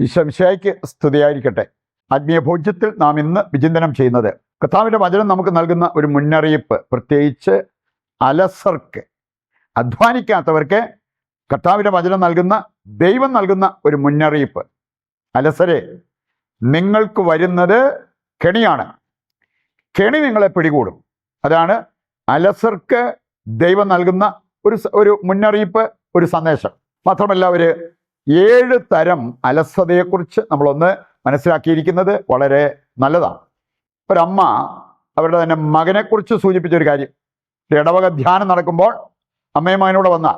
ഈശോമിശിഹായ്ക്ക് സ്തുതിയായിരിക്കട്ടെ. ആത്മീയ ഭോജ്യത്തിൽ നാം ഇന്ന് വിചിന്തനം ചെയ്യുന്നത് കർത്താവിൻ്റെ വചനം നമുക്ക് നൽകുന്ന ഒരു മുന്നറിയിപ്പ്, പ്രത്യേകിച്ച് അലസർക്ക്, അധ്വാനിക്കാത്തവർക്ക് കർത്താവിൻ്റെ വചനം നൽകുന്ന, ദൈവം നൽകുന്ന ഒരു മുന്നറിയിപ്പ്. അലസരെ, നിങ്ങൾക്ക് വരുന്നത് കെണിയാണ്. കെണി നിങ്ങളെ പിടികൂടും. അതാണ് അലസർക്ക് ദൈവം നൽകുന്ന ഒരു മുന്നറിയിപ്പ്, ഒരു സന്ദേശം. മാത്രമല്ല, ഒരു 7 തരം അലസതയെക്കുറിച്ച് നമ്മളൊന്ന് മനസ്സിലാക്കിയിരിക്കുന്നത് വളരെ നല്ലതാണ്. ഒരമ്മ അവരുടെ തന്നെ മകനെക്കുറിച്ച് സൂചിപ്പിച്ചൊരു കാര്യം. ഇടവക ധ്യാനം നടക്കുമ്പോൾ അമ്മയും മകനോട് വന്ന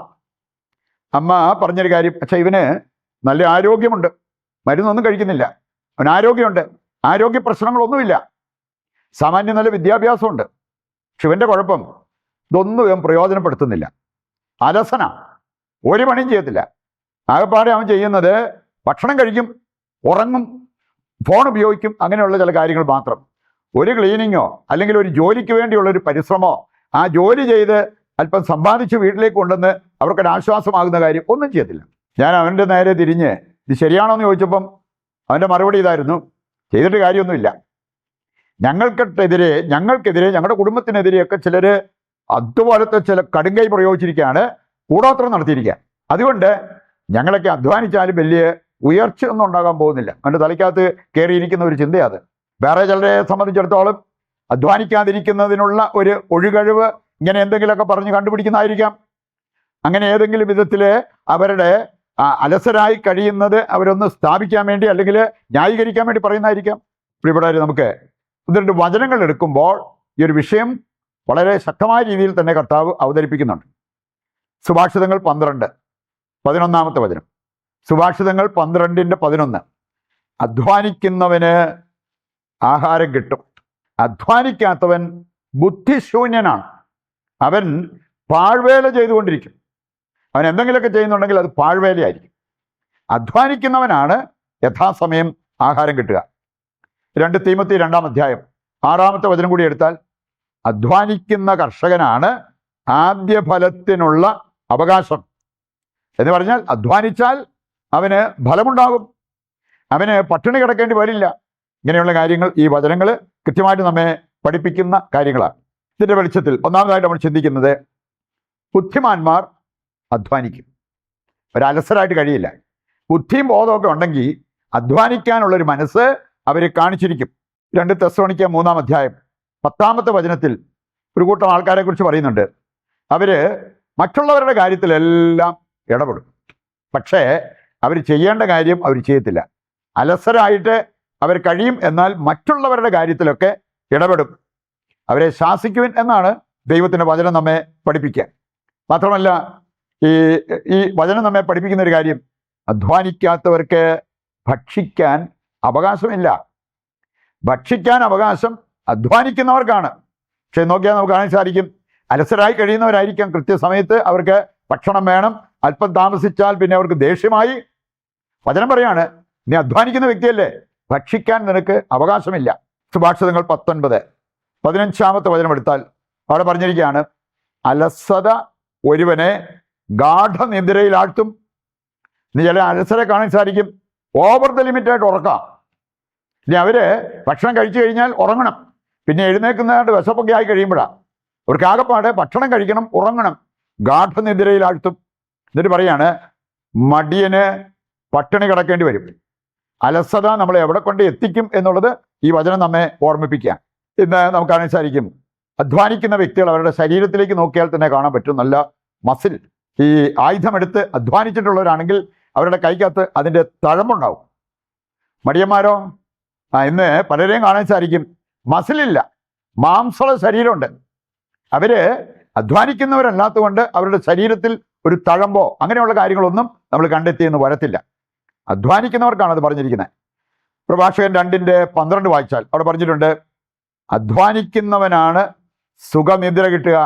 അമ്മ പറഞ്ഞൊരു കാര്യം, പക്ഷേ ഇവന് നല്ല ആരോഗ്യമുണ്ട്, മരുന്നൊന്നും കഴിക്കുന്നില്ല, അവന് ആരോഗ്യമുണ്ട്, ആരോഗ്യ പ്രശ്നങ്ങളൊന്നുമില്ല, സാമാന്യം നല്ല വിദ്യാഭ്യാസമുണ്ട്, പക്ഷെ ഇവൻ്റെ കുഴപ്പം ഇതൊന്നും ഇവൻ പ്രയോജനപ്പെടുത്തുന്നില്ല, അലസന, ഒരു പണിയും ചെയ്യത്തില്ല. ആകെപ്പാടെ അവൻ ചെയ്യുന്നത് ഭക്ഷണം കഴിക്കും, ഉറങ്ങും, ഫോൺ ഉപയോഗിക്കും, അങ്ങനെയുള്ള ചില കാര്യങ്ങൾ മാത്രം. ഒരു ക്ലീനിങ്ങോ അല്ലെങ്കിൽ ഒരു ജോലിക്ക് വേണ്ടിയുള്ള ഒരു പരിശ്രമമോ, ആ ജോലി ചെയ്ത് അല്പം സമ്പാദിച്ച് വീട്ടിലേക്ക് കൊണ്ടുവന്ന് അവർക്കൊരു ആശ്വാസമാകുന്ന കാര്യം ഒന്നും ചെയ്യത്തില്ല. ഞാൻ അവൻ്റെ നേരെ തിരിഞ്ഞ് ഇത് ശരിയാണോ എന്ന് ചോദിച്ചപ്പം അവൻ്റെ മറുപടി ഇതായിരുന്നു, ചെയ്തിട്ട് കാര്യമൊന്നുമില്ല. ഞങ്ങൾക്കെതിരെ ഞങ്ങളുടെ കുടുംബത്തിനെതിരെയൊക്കെ ചിലർ അതുപോലത്തെ ചില കടുങ്കൈ പ്രയോഗിച്ചിരിക്കുകയാണ്, കൂടോത്രം നടത്തിയിരിക്കുക. അതുകൊണ്ട് ഞങ്ങളൊക്കെ അധ്വാനിച്ചാലും വലിയ ഉയർച്ച ഒന്നും ഉണ്ടാകാൻ പോകുന്നില്ല. അവൻ്റെ തലയ്ക്കകത്ത് കയറിയിരിക്കുന്ന ഒരു ചിന്തയത്. വേറെ ചിലരെ സംബന്ധിച്ചിടത്തോളം അധ്വാനിക്കാതിരിക്കുന്നതിനുള്ള ഒരു ഒഴുകഴിവ് ഇങ്ങനെ എന്തെങ്കിലുമൊക്കെ പറഞ്ഞ് കണ്ടുപിടിക്കുന്നതായിരിക്കാം. അങ്ങനെ ഏതെങ്കിലും വിധത്തിൽ അവരുടെ അലസരായി കഴിയുന്നത് അവരൊന്ന് സ്ഥാപിക്കാൻ വേണ്ടി അല്ലെങ്കിൽ ന്യായീകരിക്കാൻ വേണ്ടി പറയുന്നതായിരിക്കാം. ഇവിടെ നമുക്ക് ഇതിൻ്റെ വചനങ്ങൾ എടുക്കുമ്പോൾ ഈ ഒരു വിഷയം വളരെ ശക്തമായ രീതിയിൽ തന്നെ കർത്താവ് അവതരിപ്പിക്കുന്നുണ്ട്. സുഭാഷിതങ്ങൾ 12:11 വചനം. സുഭാഷിതങ്ങൾ 12:11. അധ്വാനിക്കുന്നവന് ആഹാരം കിട്ടും, അധ്വാനിക്കാത്തവൻ ബുദ്ധിശൂന്യനാണ്. അവൻ പാഴ്വേല ചെയ്തുകൊണ്ടിരിക്കും. അവൻ എന്തെങ്കിലുമൊക്കെ ചെയ്യുന്നുണ്ടെങ്കിൽ അത് പാഴ്വേലയായിരിക്കും. അധ്വാനിക്കുന്നവനാണ് യഥാസമയം ആഹാരം കിട്ടുക. 2 തീമോത്തി 2:6 വചനം കൂടി എടുത്താൽ, അധ്വാനിക്കുന്ന കർഷകനാണ് ആദ്യ ഫലത്തിനുള്ള അവകാശം. എന്ന് പറഞ്ഞാൽ അധ്വാനിച്ചാൽ അവന് ഫലമുണ്ടാകും, അവന് പട്ടിണി കിടക്കേണ്ടി വരില്ല. ഇങ്ങനെയുള്ള കാര്യങ്ങൾ ഈ വചനങ്ങൾ കൃത്യമായിട്ട് നമ്മെ പഠിപ്പിക്കുന്ന കാര്യങ്ങളാണ്. ഇതിൻ്റെ വെളിച്ചത്തിൽ ഒന്നാമതായിട്ട് നമ്മൾ ചിന്തിക്കുന്നത്, ബുദ്ധിമാന്മാർ അധ്വാനിക്കും, ഒരലസരായിട്ട് കഴിയില്ല. ബുദ്ധിയും ബോധമൊക്കെ ഉണ്ടെങ്കിൽ അധ്വാനിക്കാനുള്ളൊരു മനസ്സ് അവർ കാണിച്ചിരിക്കും. 2 തെസ്സലോനിക്ക 3:10 വചനത്തിൽ ഒരു കൂട്ടം ആൾക്കാരെ കുറിച്ച് പറയുന്നുണ്ട്. അവർ മറ്റുള്ളവരുടെ കാര്യത്തിലെല്ലാം ഇടപെടും, പക്ഷേ അവർ ചെയ്യേണ്ട കാര്യം അവർ ചെയ്യത്തില്ല. അലസരായിട്ട് അവർ കഴിയും, എന്നാൽ മറ്റുള്ളവരുടെ കാര്യത്തിലൊക്കെ ഇടപെടും. അവരെ ശാസിക്കുവിൻ എന്നാണ് ദൈവത്തിൻ്റെ വചനം നമ്മെ പഠിപ്പിക്കുക. മാത്രമല്ല, ഈ വചനം നമ്മെ പഠിപ്പിക്കുന്ന ഒരു കാര്യം, അധ്വാനിക്കാത്തവർക്ക് ഭക്ഷിക്കാൻ അവകാശമില്ല. ഭക്ഷിക്കാൻ അവകാശം അധ്വാനിക്കുന്നവർക്കാണ്. പക്ഷെ നോക്കിയാൽ നമുക്ക് കാണാൻ സാധിക്കും, അലസരായി കഴിയുന്നവരായിരിക്കാം. കൃത്യസമയത്ത് അവർക്ക് ഭക്ഷണം വേണം, അല്പം താമസിച്ചാൽ പിന്നെ അവർക്ക് ദേഷ്യമായി. വചനം പറയാണ്, നീ അധ്വാനിക്കുന്ന വ്യക്തിയല്ലേ, ഭക്ഷിക്കാൻ നിനക്ക് അവകാശമില്ല. സുഭാഷിതങ്ങൾ 19:15 വചനം എടുത്താൽ അവിടെ പറഞ്ഞിരിക്കുകയാണ്, അലസത ഒരുവനെ ഗാഠനിദ്രയിലാഴ്ത്തും. ഇനി ചില അലസരെ കാണാൻ സാധിക്കും, ഓവർ ദ ലിമിറ്റായിട്ട് ഉറക്കാം. ഇനി അവര് ഭക്ഷണം കഴിച്ചു കഴിഞ്ഞാൽ ഉറങ്ങണം, പിന്നെ എഴുന്നേക്കുന്നതായിട്ട് വിശപ്പൊക്കെ ആയി കഴിയുമ്പോഴാണ് അവർക്ക് ആകെപ്പാട് ഭക്ഷണം കഴിക്കണം, ഉറങ്ങണം, ഗാഠനിദ്രയിലാഴ്ത്തും. എന്നിട്ട് പറയാണ്, മടിയന് പട്ടിണി കിടക്കേണ്ടി വരും. അലസത നമ്മളെ എവിടെ കൊണ്ട് എത്തിക്കും എന്നുള്ളത് ഈ വചനം നമ്മെ ഓർമ്മിപ്പിക്കുക. ഇന്ന് നമുക്ക് കാണാൻ സാധിക്കും, അധ്വാനിക്കുന്ന വ്യക്തികൾ അവരുടെ ശരീരത്തിലേക്ക് നോക്കിയാൽ തന്നെ കാണാൻ പറ്റും നല്ല മസിൽ. ഈ ആയുധമെടുത്ത് അധ്വാനിച്ചിട്ടുള്ളവരാണെങ്കിൽ അവരുടെ കൈക്കകത്ത് അതിൻ്റെ തഴമ്പുണ്ടാവും. മടിയന്മാരോ, ഇന്ന് പലരെയും കാണാൻ സാധിക്കും, മസിലില്ല, മാംസള ശരീരമുണ്ട്. അവര് അധ്വാനിക്കുന്നവരല്ലാത്തതുകൊണ്ട് അവരുടെ ശരീരത്തിൽ ഒരു തഴമ്പോ അങ്ങനെയുള്ള കാര്യങ്ങളൊന്നും നമ്മൾ കണ്ടെത്തിയെന്ന് വരത്തില്ല. അധ്വാനിക്കുന്നവർക്കാണ് അത് പറഞ്ഞിരിക്കുന്നത്. പ്രഭാഷകൻ 2:12 വായിച്ചാൽ അവിടെ പറഞ്ഞിട്ടുണ്ട്, അധ്വാനിക്കുന്നവനാണ് സുഖനിദ്ര കിട്ടുക.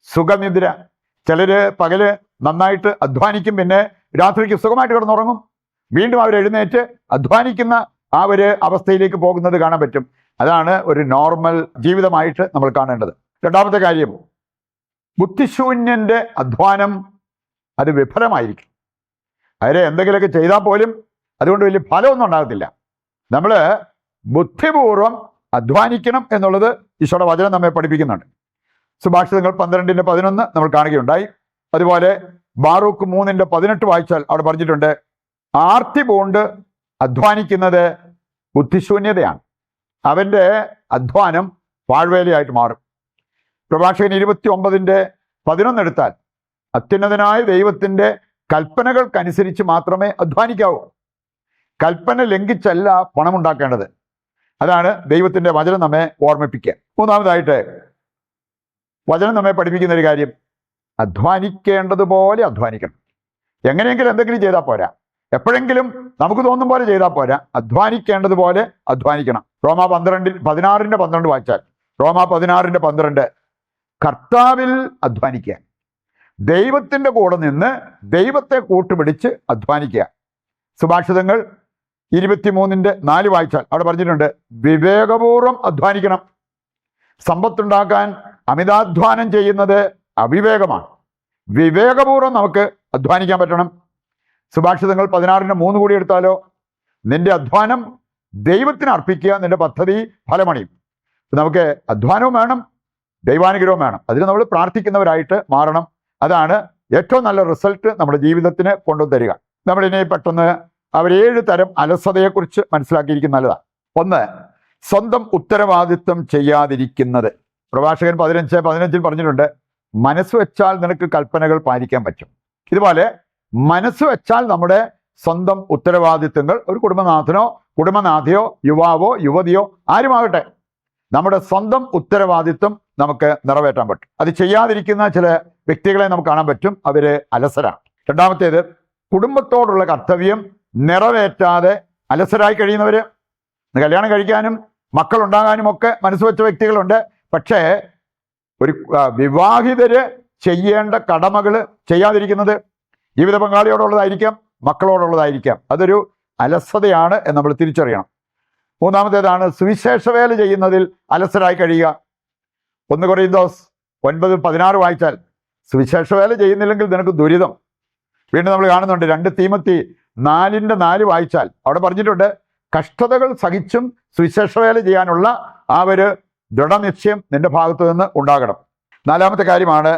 സുഖനിദ്ര. ചിലര് പകല് നന്നായിട്ട് അധ്വാനിക്കും, പിന്നെ രാത്രിക്ക് സുഖമായിട്ട് കിടന്നുറങ്ങും, വീണ്ടും അവർ എഴുന്നേറ്റ് അധ്വാനിക്കുന്ന ആ ഒരു അവസ്ഥയിലേക്ക് പോകുന്നത് കാണാൻ പറ്റും. അതാണ് ഒരു നോർമൽ ജീവിതമായിട്ട് നമ്മൾ കാണേണ്ടത്. രണ്ടാമത്തെ കാര്യം, ബുദ്ധിശൂന്യൻ്റെ അധ്വാനം അത് വിഫലമായിരിക്കും. അവരെ എന്തെങ്കിലുമൊക്കെ ചെയ്താൽ പോലും അതുകൊണ്ട് വലിയ ഫലമൊന്നും ഉണ്ടാകത്തില്ല. നമ്മൾ ബുദ്ധിപൂർവം അധ്വാനിക്കണം എന്നുള്ളത് ഈശോയുടെ വചനം നമ്മെ പഠിപ്പിക്കുന്നുണ്ട്. സുഭാഷിതങ്ങൾ 12:11 നമ്മൾ കാണുകയുണ്ടായി. അതുപോലെ ബാറൂക്ക് 3:18 വായിച്ചാൽ അവിടെ പറഞ്ഞിട്ടുണ്ട്, ആർത്തി പൂണ്ട് അധ്വാനിക്കുന്നത് ബുദ്ധിശൂന്യതയാണ്, അവൻ്റെ അധ്വാനം പാഴ്വേലയായിട്ട് മാറും. പ്രഭാഷകൻ 29:11 എടുത്താൽ, അത്യുന്നതനായ ദൈവത്തിൻ്റെ കൽപ്പനകൾക്കനുസരിച്ച് മാത്രമേ അധ്വാനിക്കാവൂ. കൽപ്പന ലംഘിച്ചല്ല പണമുണ്ടാക്കേണ്ടത്. അതാണ് ദൈവത്തിൻ്റെ വചനം നമ്മെ ഓർമ്മിപ്പിക്കുക. മൂന്നാമതായിട്ട് വചനം നമ്മെ പഠിപ്പിക്കുന്ന ഒരു കാര്യം, അധ്വാനിക്കേണ്ടതുപോലെ അധ്വാനിക്കണം. എങ്ങനെയെങ്കിലും എന്തെങ്കിലും ചെയ്താൽ പോരാ, എപ്പോഴെങ്കിലും നമുക്ക് തോന്നും പോലെ ചെയ്താൽ പോരാ, അധ്വാനിക്കേണ്ടതുപോലെ അധ്വാനിക്കണം. റോമ 16:12 വായിച്ചാൽ, റോമ 16:12 കർത്താവിൽ അധ്വാനിക്കുക, ദൈവത്തിൻ്റെ കൂടെ നിന്ന് ദൈവത്തെ കൂട്ടുപിടിച്ച് അധ്വാനിക്കുക. സുഭാഷിതങ്ങൾ 23:4 വായിച്ചാൽ അവിടെ പറഞ്ഞിട്ടുണ്ട്, വിവേകപൂർവം അധ്വാനിക്കണം. സമ്പത്തുണ്ടാക്കാൻ അമിതാധ്വാനം ചെയ്യുന്നത് അവിവേകമാണ്. വിവേകപൂർവം നമുക്ക് അധ്വാനിക്കാൻ പറ്റണം. സുഭാഷിതങ്ങൾ 16:3 കൂടി എടുത്താലോ, നിന്റെ അധ്വാനം ദൈവത്തിന് അർപ്പിക്കുക, നിന്റെ പദ്ധതി ഫലമണിയും. നമുക്ക് അധ്വാനവും വേണം, ദൈവാനുഗ്രഹവും വേണം. അതിന് നമ്മൾ പ്രാർത്ഥിക്കുന്നവരായിട്ട് മാറണം. അതാണ് ഏറ്റവും നല്ല റിസൾട്ട് നമ്മുടെ ജീവിതത്തിന് കൊണ്ടുതരിക. നമ്മളിനി പെട്ടെന്ന് 7 തരം അലസതയെക്കുറിച്ച് മനസ്സിലാക്കിയിരിക്കുന്നത് നല്ലതാണ്. 1, സ്വന്തം ഉത്തരവാദിത്വം ചെയ്യാതിരിക്കുന്നത്. പ്രഭാഷകൻ 15:15 പറഞ്ഞിട്ടുണ്ട്, മനസ്സ് വെച്ചാൽ നിനക്ക് കൽപ്പനകൾ പാലിക്കാൻ പറ്റും. ഇതുപോലെ മനസ്സ് വെച്ചാൽ നമ്മുടെ സ്വന്തം ഉത്തരവാദിത്വങ്ങൾ, ഒരു കുടുംബനാഥനോ കുടുംബനാഥയോ യുവാവോ യുവതിയോ ആരുമാകട്ടെ, നമ്മുടെ സ്വന്തം ഉത്തരവാദിത്വം നമുക്ക് നിറവേറ്റാൻ പറ്റും. അത് ചെയ്യാതിരിക്കുന്ന ചില വ്യക്തികളെ നമുക്ക് കാണാൻ പറ്റും, അവര് അലസരാണ്. രണ്ടാമത്തേത്, കുടുംബത്തോടുള്ള കർത്തവ്യം നിറവേറ്റാതെ അലസരായി കഴിയുന്നവര്. കല്യാണം കഴിക്കാനും മക്കളുണ്ടാകാനും ഒക്കെ മനസ്സ് വെച്ച വ്യക്തികളുണ്ട്. പക്ഷേ ഒരു വിവാഹിതര് ചെയ്യേണ്ട കടമകൾ ചെയ്യാതിരിക്കുന്നത് ജീവിത പങ്കാളിയോടുള്ളതായിരിക്കാം, മക്കളോടുള്ളതായിരിക്കാം. അതൊരു അലസതയാണ് എന്ന് നമ്മൾ തിരിച്ചറിയണം. മൂന്നാമത്തേതാണ്, സുവിശേഷ വേല ചെയ്യുന്നതിൽ അലസരായി കഴിയുക. 1 കൊരിന്തോസ് 9:16 വായിച്ചാൽ, സുവിശേഷ വേല ചെയ്യുന്നില്ലെങ്കിൽ നിനക്ക് ദുരിതം. വീണ്ടും നമ്മൾ കാണുന്നുണ്ട് 2 തീമോത്തി 4:4 വായിച്ചാൽ അവിടെ പറഞ്ഞിട്ടുണ്ട്, കഷ്ടതകൾ സഹിച്ചും സുവിശേഷ വേല ചെയ്യാനുള്ള ആ ഒരു ദൃഢനിശ്ചയം നിന്റെ ഭാഗത്തു നിന്ന് ഉണ്ടാകണം. 4-ാമത്തെ കാര്യമാണ്,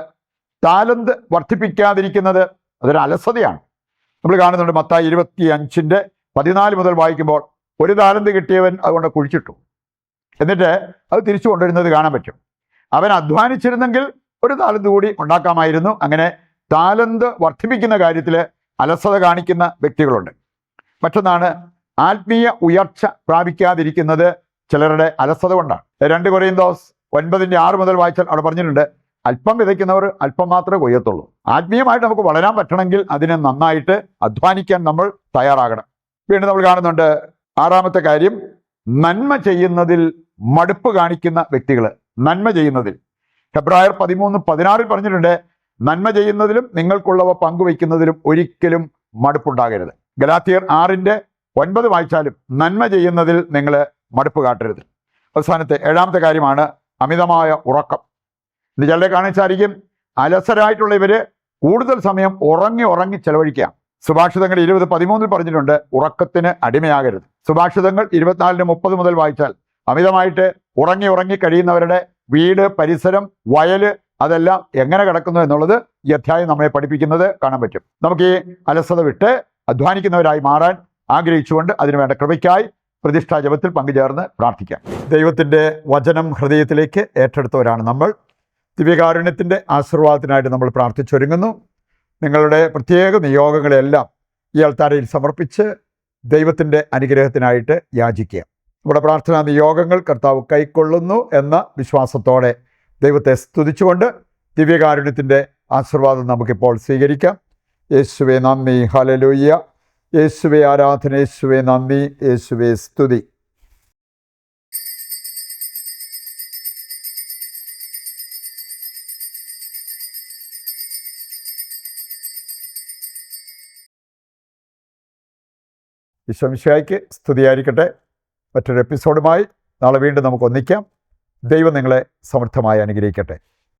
താലന്ത് വർദ്ധിപ്പിക്കാതിരിക്കുന്നത്. അതൊരു അലസതയാണ്. നമ്മൾ കാണുന്നുണ്ട് മത്തായി 25:14 മുതൽ വായിക്കുമ്പോൾ, 1 താലന്ത് കിട്ടിയവൻ അതുകൊണ്ട് കുഴിച്ചിട്ടു, എന്നിട്ട് അത് തിരിച്ചു കൊണ്ടുവരുന്നത് കാണാൻ പറ്റും. അവൻ അധ്വാനിച്ചിരുന്നെങ്കിൽ 1 താലന്ത് കൂടി ഉണ്ടാക്കാമായിരുന്നു. അങ്ങനെ താലന്ത് വർദ്ധിപ്പിക്കുന്ന കാര്യത്തിൽ അലസത കാണിക്കുന്ന വ്യക്തികളുണ്ട്. മറ്റൊന്നാണ്, ആത്മീയ ഉയർച്ച പ്രാപിക്കാതിരിക്കുന്നത് ചിലരുടെ അലസത കൊണ്ടാണ്. 2 കൊരിന്തോസ് 9:6 മുതൽ വായിച്ചാൽ അവിടെ പറഞ്ഞിട്ടുണ്ട്, അല്പം വിതയ്ക്കുന്നവർ അല്പം മാത്രമേ കൊയ്യത്തുള്ളൂ. ആത്മീയമായിട്ട് നമുക്ക് വളരാൻ പറ്റണമെങ്കിൽ അതിന് നന്നായിട്ട് അധ്വാനിക്കാൻ നമ്മൾ തയ്യാറാകണം. വീണ്ടും നമ്മൾ കാണുന്നുണ്ട് 6-ാമത്തെ കാര്യം, നന്മ ചെയ്യുന്നതിൽ മടുപ്പ് കാണിക്കുന്ന വ്യക്തികൾ. നന്മ ചെയ്യുന്നതിൽ ഹെബ്രായർ 13:16 പറഞ്ഞിട്ടുണ്ട്, നന്മ ചെയ്യുന്നതിലും നിങ്ങൾക്കുള്ളവ പങ്കുവയ്ക്കുന്നതിലും ഒരിക്കലും മടുപ്പുണ്ടാകരുത്. ഗലാത്യർ 6:9 വായിച്ചാലും നന്മ ചെയ്യുന്നതിൽ നിങ്ങൾ മടുപ്പ് കാട്ടരുത്. അവസാനത്തെ 7-ാമത്തെ കാര്യമാണ് അമിതമായ ഉറക്കം. ഇത് ചിലരെ കാണിച്ചായിരിക്കും അലസരായിട്ടുള്ള ഇവര് കൂടുതൽ സമയം ഉറങ്ങി ചെലവഴിക്കാം. സുഭാഷിതങ്ങൾ 20:13 പറഞ്ഞിട്ടുണ്ട്, ഉറക്കത്തിന് അടിമയാകരുത്. സുഭാഷിതങ്ങൾ 24:30 മുതൽ വായിച്ചാൽ അമിതമായിട്ട് ഉറങ്ങി കഴിയുന്നവരുടെ വീട്, പരിസരം, വയല് അതെല്ലാം എങ്ങനെ കിടക്കുന്നു എന്നുള്ളത് ഈ അധ്യായം നമ്മളെ പഠിപ്പിക്കുന്നത് കാണാൻ പറ്റും. നമുക്ക് ഈ അലസത വിട്ട് അധ്വാനിക്കുന്നവരായി മാറാൻ ആഗ്രഹിച്ചുകൊണ്ട് അതിനുവേണ്ട കൃപയ്ക്കായി പ്രതിഷ്ഠാ ജപത്തിൽ പങ്കുചേർന്ന് പ്രാർത്ഥിക്കാം. ദൈവത്തിൻ്റെ വചനം ഹൃദയത്തിലേക്ക് ഏറ്റെടുത്തവരാണ് നമ്മൾ. ദിവ്യകാരുണ്യത്തിൻ്റെ ആശീർവാദത്തിനായിട്ട് നമ്മൾ പ്രാർത്ഥിച്ചൊരുങ്ങുന്നു. നിങ്ങളുടെ പ്രത്യേക നിയോഗങ്ങളെല്ലാം ഈ അൾത്താരയിൽ സമർപ്പിച്ച് ദൈവത്തിൻ്റെ അനുഗ്രഹത്തിനായിട്ട് യാചിക്കുക. നമ്മുടെ പ്രാർത്ഥനാ നിയോഗങ്ങൾ കർത്താവ് കൈക്കൊള്ളുന്നു എന്ന വിശ്വാസത്തോടെ ദൈവത്തെ സ്തുതിച്ചുകൊണ്ട് ദിവ്യകാരുണ്യത്തിൻ്റെ ആശീർവാദം നമുക്കിപ്പോൾ സ്വീകരിക്കാം. യേശുവേ നന്ദി, ഹല്ലേലൂയ. യേശുവേ ആരാധന, യേശുവേ നന്ദി, യേശുവേ സ്തുതി. ഈശോമിശിഹായ്ക്ക് സ്തുതിയായിരിക്കട്ടെ. മറ്റൊരു എപ്പിസോഡുമായി നാളെ വീണ്ടും നമുക്ക് ഒന്നിക്കാം. ദൈവം നിങ്ങളെ സമൃദ്ധമായി അനുഗ്രഹിക്കട്ടെ.